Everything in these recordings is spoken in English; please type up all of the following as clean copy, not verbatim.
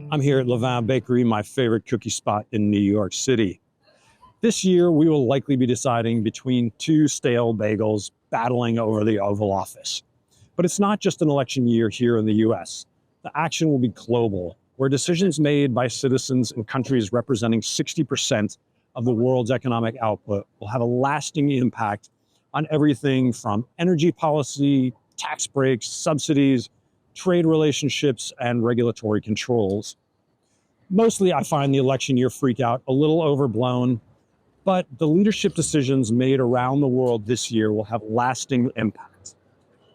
I'm here at Levin Bakery, my favorite cookie spot in New York City. This year, we will likely be deciding between two stale bagels battling over the Oval Office. But it's not just an election year here in the US. The action will be global, where decisions made by citizens in countries representing 60% of the world's economic output will have a lasting impact on everything from energy policy, tax breaks, subsidies, trade relationships, and regulatory controls. Mostly, I find the election year freak out a little overblown, but the leadership decisions made around the world this year will have lasting impact.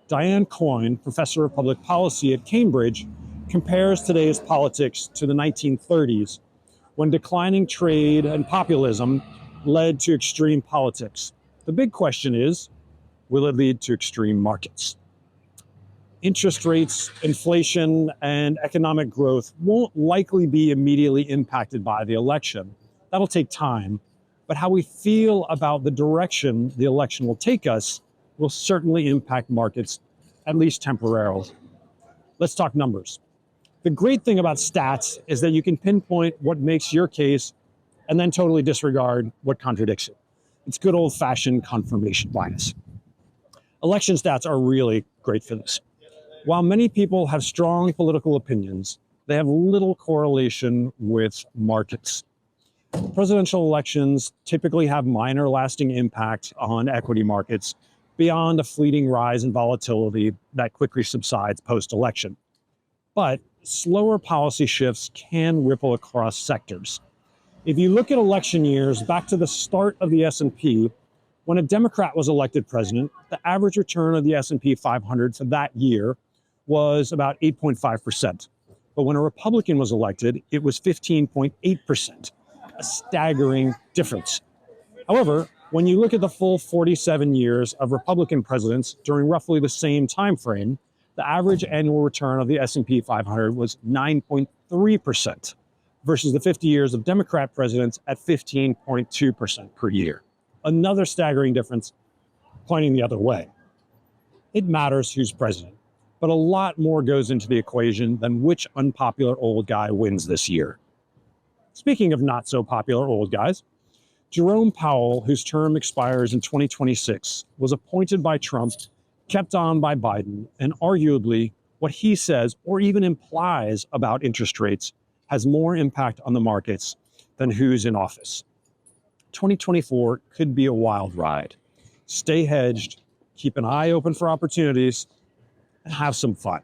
Diane Coyne, professor of public policy at Cambridge, compares today's politics to the 1930s, when declining trade and populism led to extreme politics. The big question is, will it lead to extreme markets? Interest rates, inflation, and economic growth won't likely be immediately impacted by the election. That'll take time, but how we feel about the direction the election will take us will certainly impact markets, at least temporarily. Let's talk numbers. The great thing about stats is that you can pinpoint what makes your case and then totally disregard what contradicts it. It's good old-fashioned confirmation bias. Election stats are really great for this. While many people have strong political opinions, they have little correlation with markets. Presidential elections typically have minor lasting impact on equity markets beyond a fleeting rise in volatility that quickly subsides post-election. But slower policy shifts can ripple across sectors. If you look at election years back to the start of the S&P, when a Democrat was elected president, the average return of the S&P 500 for that year was about 8.5%. But when a Republican was elected, it was 15.8%, a staggering difference. However, when you look at the full 47 years of Republican presidents during roughly the same time frame, the average annual return of the S&P 500 was 9.3% versus the 50 years of Democrat presidents at 15.2% per year. Another staggering difference pointing the other way. It matters who's president, but a lot more goes into the equation than which unpopular old guy wins this year. Speaking of not so popular old guys, Jerome Powell, whose term expires in 2026, was appointed by Trump, kept on by Biden, and arguably what he says or even implies about interest rates has more impact on the markets than who's in office. 2024 could be a wild ride. Stay hedged, keep an eye open for opportunities, and have some fun.